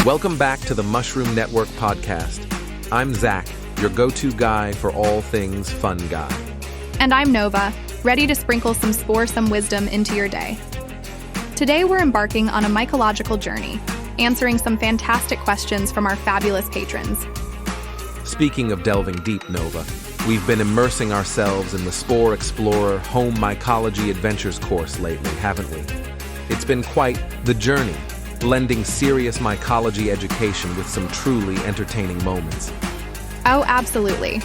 Welcome back to the Mushroom Network podcast. I'm Zach, your go-to guy for all things fungi. And I'm Nova, ready to sprinkle some sporesome wisdom into your day. Today we're embarking on a mycological journey, answering some fantastic questions from our fabulous patrons. Speaking of delving deep, Nova, we've been immersing ourselves in the Spore Explorer Home Mycology Adventures Course lately, haven't we? It's been quite the journey, blending serious mycology education with some truly entertaining moments. Oh, absolutely.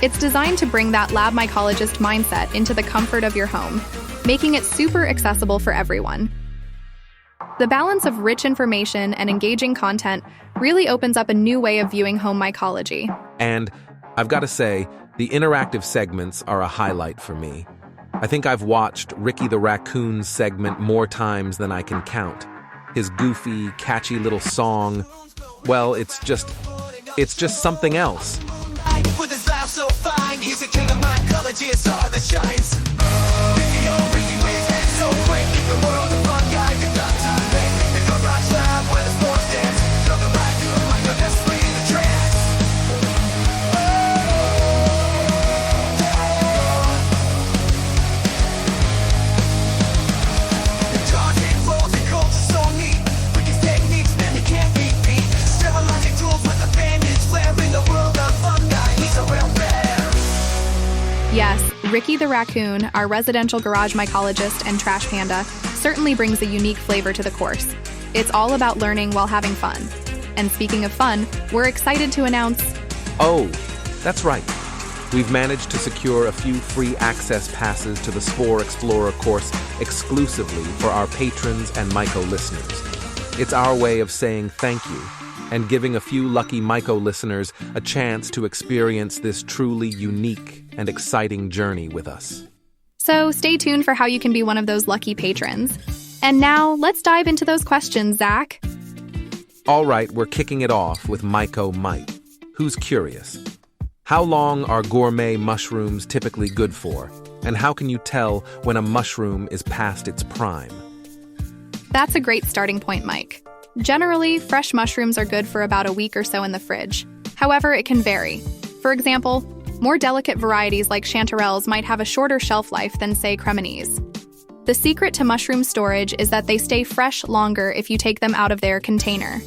It's designed to bring that lab mycologist mindset into the comfort of your home, making it super accessible for everyone. The balance of rich information and engaging content really opens up a new way of viewing home mycology. And I've got to say, the interactive segments are a highlight for me. I think I've watched Ricky The Raccoon's segment more times than I can count. His goofy, catchy little song, well, it's just something else. With his laugh so fine, he's a king of mycology, star that shines. Ricky, oh Ricky, with head so quick, the world of fungi, you've got to make. In the rock lab where the spores dance, nothing like you, mycologist, free the trance. The content rolls and codes are so neat. Ricky's techniques, man, you can't beat me. Sterilizing tools with a bandage, flare in the world of fungi. He's a real bear. Yes, Ricky the Raccoon, our residential garage mycologist and trash panda, certainly brings a unique flavor to the course. It's all about learning while having fun. And speaking of fun, we're excited to announce... Oh, that's right. We've managed to secure a few free access passes to the Spore Explorer course exclusively for our patrons and Myco listeners. It's our way of saying thank you and giving a few lucky Myco listeners a chance to experience this truly unique and exciting journey with us. So stay tuned for how you can be one of those lucky patrons. And now, let's dive into those questions, Zach. All right, we're kicking it off with Myco Mike, who's curious. How long are gourmet mushrooms typically good for? And how can you tell when a mushroom is past its prime? That's a great starting point, Mike. Generally, fresh mushrooms are good for about a week or so in the fridge. However, it can vary. For example, more delicate varieties like chanterelles might have a shorter shelf life than, say, cremonese. The secret to mushroom storage is that they stay fresh longer if you take them out of their container.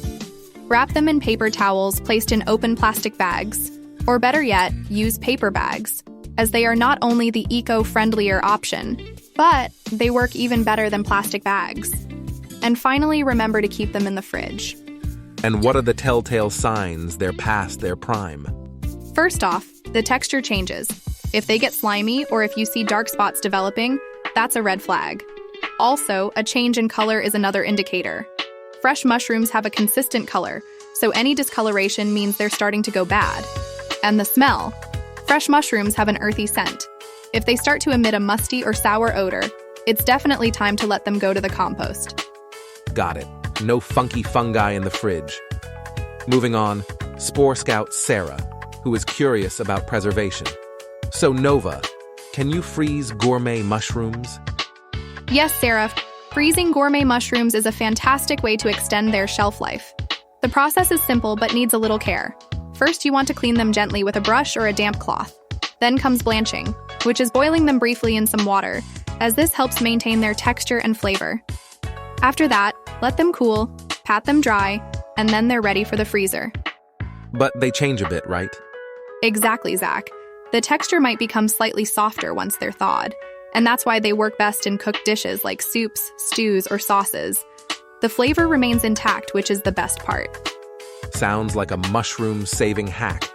Wrap them in paper towels placed in open plastic bags, or better yet, use paper bags, as they are not only the eco-friendlier option, but they work even better than plastic bags. And finally, remember to keep them in the fridge. And what are the telltale signs they're past their prime? First off, the texture changes. If they get slimy or if you see dark spots developing, that's a red flag. Also, a change in color is another indicator. Fresh mushrooms have a consistent color, so any discoloration means they're starting to go bad. And the smell. Fresh mushrooms have an earthy scent. If they start to emit a musty or sour odor, it's definitely time to let them go to the compost. Got it. No funky fungi in the fridge. Moving on, Spore Scout Sarah, who is curious about preservation. So Nova, can you freeze gourmet mushrooms? Yes, Sarah. Freezing gourmet mushrooms is a fantastic way to extend their shelf life. The process is simple but needs a little care. First, you want to clean them gently with a brush or a damp cloth. Then comes blanching, which is boiling them briefly in some water, as this helps maintain their texture and flavor. After that, let them cool, pat them dry, and then they're ready for the freezer. But they change a bit, right? Exactly, Zach. The texture might become slightly softer once they're thawed, and that's why they work best in cooked dishes like soups, stews, or sauces. The flavor remains intact, which is the best part. Sounds like a mushroom-saving hack.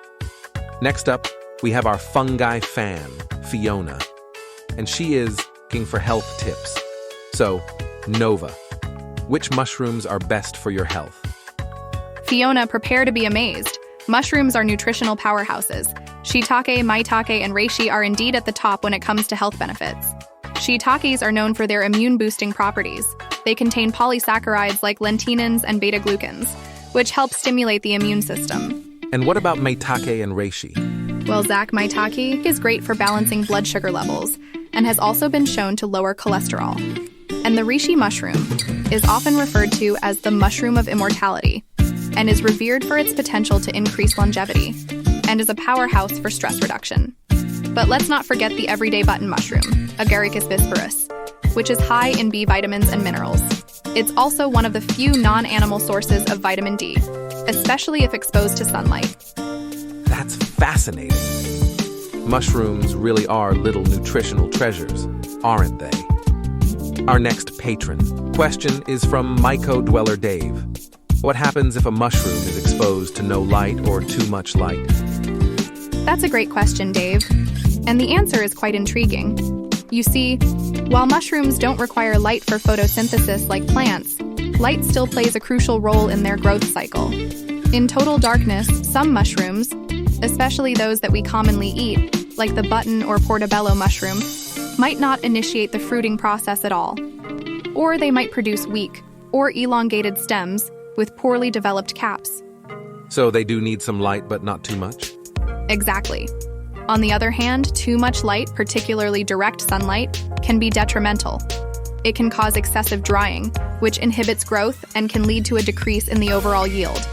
Next up, we have our fungi fan, Fiona. And she is looking for health tips. So, Nova, which mushrooms are best for your health? Fiona, prepare to be amazed. Mushrooms are nutritional powerhouses. Shiitake, maitake, and reishi are indeed at the top when it comes to health benefits. Shiitakes are known for their immune-boosting properties. They contain polysaccharides like lentinins and beta-glucans, which help stimulate the immune system. And what about maitake and reishi? Well, Zach, maitake is great for balancing blood sugar levels and has also been shown to lower cholesterol. And the reishi mushroom is often referred to as the mushroom of immortality. and is revered for its potential to increase longevity, and is a powerhouse for stress reduction. But let's not forget the everyday button mushroom, Agaricus bisporus, which is high in B vitamins and minerals. It's also one of the few non-animal sources of vitamin D, especially if exposed to sunlight. That's fascinating. Mushrooms really are little nutritional treasures, aren't they? Our next patron question is from Myco Dweller Dave. What happens if a mushroom is exposed to no light or too much light? That's a great question, Dave. And the answer is quite intriguing. You see, while mushrooms don't require light for photosynthesis like plants, light still plays a crucial role in their growth cycle. In total darkness, some mushrooms, especially those that we commonly eat, like the button or portobello mushroom, might not initiate the fruiting process at all. Or they might produce weak or elongated stems with poorly developed caps. So they do need some light, but not too much? Exactly. On the other hand, too much light, particularly direct sunlight, can be detrimental. It can cause excessive drying, which inhibits growth and can lead to a decrease in the overall yield.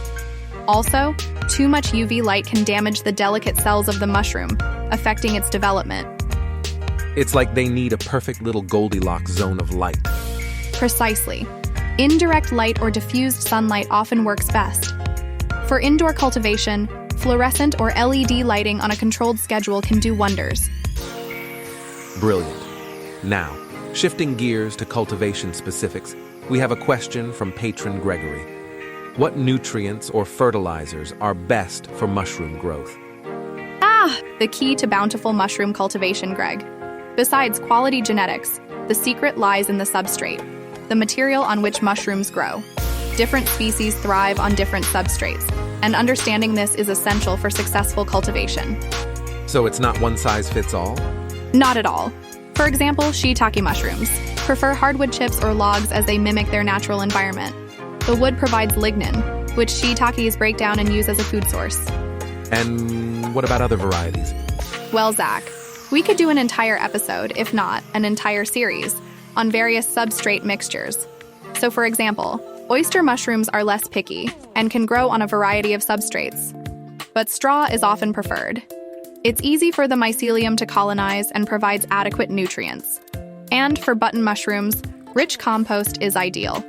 Also, too much UV light can damage the delicate cells of the mushroom, affecting its development. It's like they need a perfect little Goldilocks zone of light. Precisely. Indirect light or diffused sunlight often works best. For indoor cultivation, fluorescent or LED lighting on a controlled schedule can do wonders. Brilliant. Now, shifting gears to cultivation specifics, we have a question from patron Gregory. What nutrients or fertilizers are best for mushroom growth? The key to bountiful mushroom cultivation, Greg. Besides quality genetics, the secret lies in the substrate, the material on which mushrooms grow. Different species thrive on different substrates, and understanding this is essential for successful cultivation. So it's not one size fits all? Not at all. For example, shiitake mushrooms prefer hardwood chips or logs as they mimic their natural environment. The wood provides lignin, which shiitakes break down and use as a food source. And what about other varieties? Well, Zach, we could do an entire episode, if not an entire series, on various substrate mixtures. So for example, oyster mushrooms are less picky and can grow on a variety of substrates. But straw is often preferred. It's easy for the mycelium to colonize and provides adequate nutrients. And for button mushrooms, rich compost is ideal.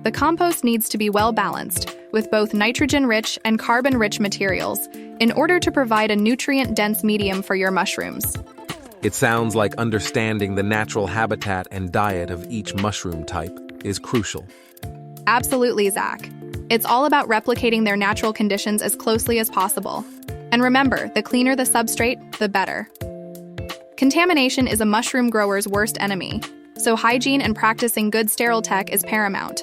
The compost needs to be well balanced, with both nitrogen-rich and carbon-rich materials, in order to provide a nutrient-dense medium for your mushrooms. It sounds like understanding the natural habitat and diet of each mushroom type is crucial. Absolutely, Zach. It's all about replicating their natural conditions as closely as possible. And remember, the cleaner the substrate, the better. Contamination is a mushroom grower's worst enemy, so hygiene and practicing good sterile tech is paramount.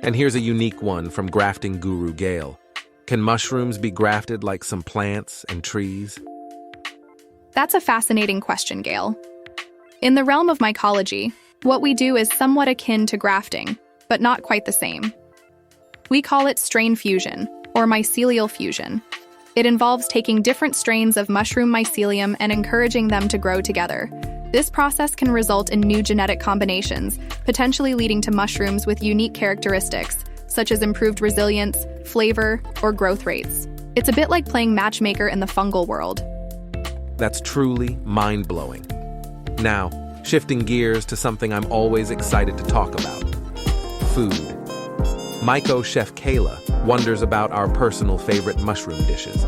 And here's a unique one from grafting guru Gail. Can mushrooms be grafted like some plants and trees? That's a fascinating question, Gail. In the realm of mycology, what we do is somewhat akin to grafting, but not quite the same. We call it strain fusion, or mycelial fusion. It involves taking different strains of mushroom mycelium and encouraging them to grow together. This process can result in new genetic combinations, potentially leading to mushrooms with unique characteristics, such as improved resilience, flavor, or growth rates. It's a bit like playing matchmaker in the fungal world. That's truly mind-blowing. Now, shifting gears to something I'm always excited to talk about. Food. Myco Chef Kayla wonders about our personal favorite mushroom dishes.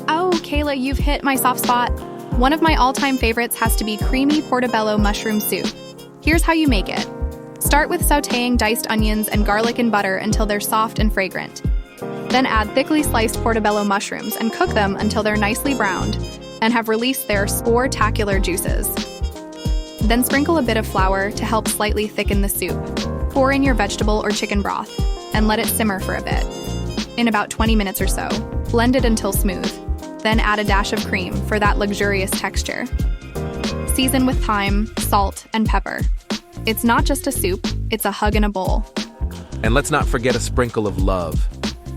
Oh, Kayla, you've hit my soft spot. One of my all-time favorites has to be creamy portobello mushroom soup. Here's how you make it. Start with sautéing diced onions and garlic in butter until they're soft and fragrant. Then add thickly sliced portobello mushrooms and cook them until they're nicely browned and have released their spore-tacular juices. Then sprinkle a bit of flour to help slightly thicken the soup. Pour in your vegetable or chicken broth and let it simmer for a bit. In about 20 minutes or so, blend it until smooth. Then add a dash of cream for that luxurious texture. Season with thyme, salt, and pepper. It's not just a soup, it's a hug in a bowl. And let's not forget a sprinkle of love.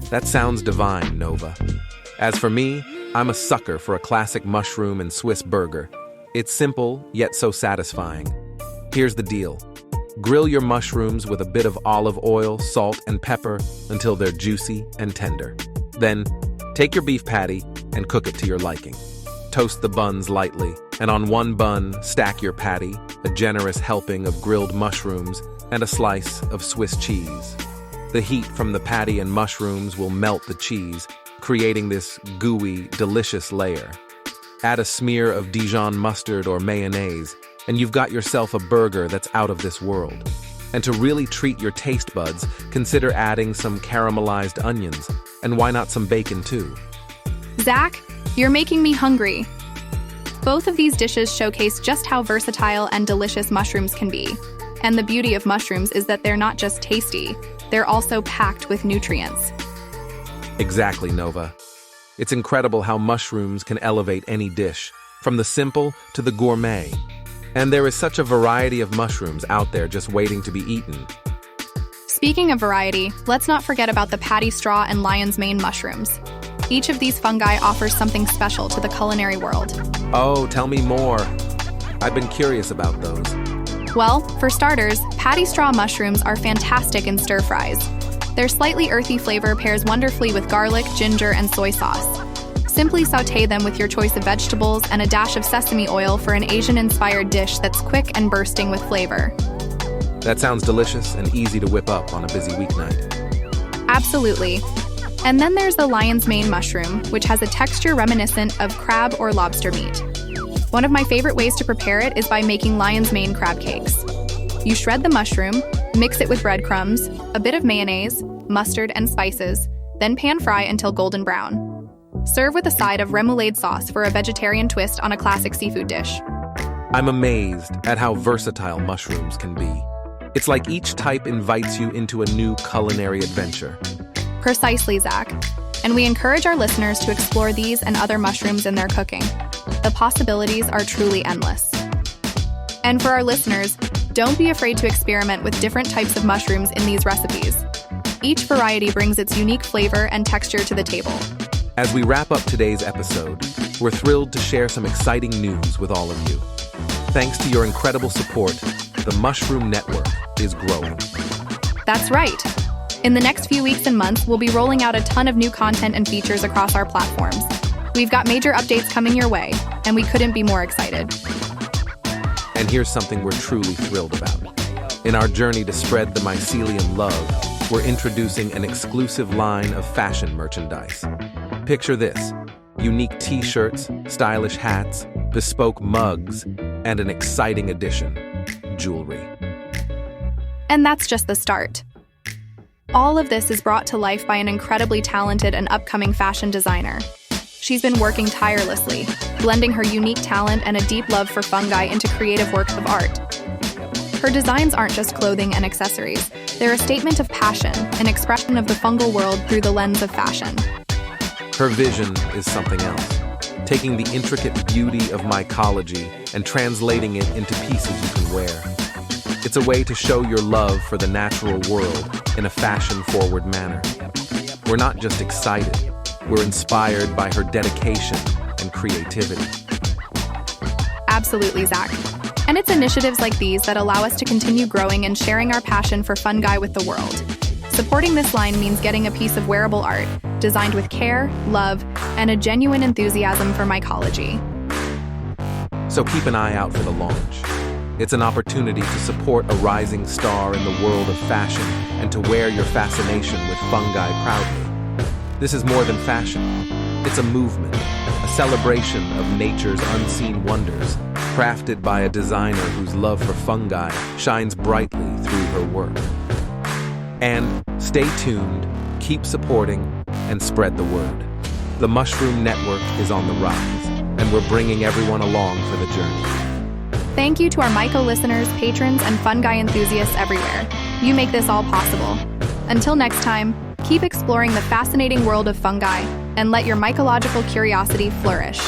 That sounds divine, Nova. As for me, I'm a sucker for a classic mushroom and Swiss burger. It's simple, yet so satisfying. Here's the deal. Grill your mushrooms with a bit of olive oil, salt, and pepper until they're juicy and tender. Then, take your beef patty and cook it to your liking. Toast the buns lightly, and on one bun, stack your patty, a generous helping of grilled mushrooms, and a slice of Swiss cheese. The heat from the patty and mushrooms will melt the cheese, creating this gooey, delicious layer. Add a smear of Dijon mustard or mayonnaise, and you've got yourself a burger that's out of this world. And to really treat your taste buds, consider adding some caramelized onions, and why not some bacon too? Zach, you're making me hungry. Both of these dishes showcase just how versatile and delicious mushrooms can be. And the beauty of mushrooms is that they're not just tasty, they're also packed with nutrients. Exactly, Nova. It's incredible how mushrooms can elevate any dish, from the simple to the gourmet. And there is such a variety of mushrooms out there just waiting to be eaten. Speaking of variety, let's not forget about the paddy straw and lion's mane mushrooms. Each of these fungi offers something special to the culinary world. Oh, tell me more. I've been curious about those. Well, for starters, paddy straw mushrooms are fantastic in stir-fries. Their slightly earthy flavor pairs wonderfully with garlic, ginger, and soy sauce. Simply sauté them with your choice of vegetables and a dash of sesame oil for an Asian-inspired dish that's quick and bursting with flavor. That sounds delicious and easy to whip up on a busy weeknight. Absolutely. And then there's the lion's mane mushroom, which has a texture reminiscent of crab or lobster meat. One of my favorite ways to prepare it is by making lion's mane crab cakes. You shred the mushroom, mix it with breadcrumbs, a bit of mayonnaise, mustard, and spices, then pan fry until golden brown. Serve with a side of remoulade sauce for a vegetarian twist on a classic seafood dish. I'm amazed at how versatile mushrooms can be. It's like each type invites you into a new culinary adventure. Precisely, Zach. And we encourage our listeners to explore these and other mushrooms in their cooking. The possibilities are truly endless. And for our listeners, don't be afraid to experiment with different types of mushrooms in these recipes. Each variety brings its unique flavor and texture to the table. As we wrap up today's episode, we're thrilled to share some exciting news with all of you. Thanks to your incredible support, the Mushroom Network is growing. That's right. In the next few weeks and months, we'll be rolling out a ton of new content and features across our platforms. We've got major updates coming your way, and we couldn't be more excited. And here's something we're truly thrilled about. In our journey to spread the mycelium love, we're introducing an exclusive line of fashion merchandise. Picture this: unique t-shirts, stylish hats, bespoke mugs, and an exciting addition: jewelry. And that's just the start. All of this is brought to life by an incredibly talented and upcoming fashion designer. She's been working tirelessly, blending her unique talent and a deep love for fungi into creative works of art. Her designs aren't just clothing and accessories. They're a statement of passion, an expression of the fungal world through the lens of fashion. Her vision is something else, taking the intricate beauty of mycology and translating it into pieces you can wear. It's a way to show your love for the natural world in a fashion-forward manner. We're not just excited, we're inspired by her dedication and creativity. Absolutely, Zach. And it's initiatives like these that allow us to continue growing and sharing our passion for fungi with the world. Supporting this line means getting a piece of wearable art, designed with care, love, and a genuine enthusiasm for mycology. So keep an eye out for the launch. It's an opportunity to support a rising star in the world of fashion and to wear your fascination with fungi proudly. This is more than fashion. It's a movement, a celebration of nature's unseen wonders, crafted by a designer whose love for fungi shines brightly through her work. And stay tuned, keep supporting, and spread the word. The Mushroom Network is on the rise, and we're bringing everyone along for the journey. Thank you to our Myco listeners, patrons, and fungi enthusiasts everywhere. You make this all possible. Until next time, keep exploring the fascinating world of fungi and let your mycological curiosity flourish.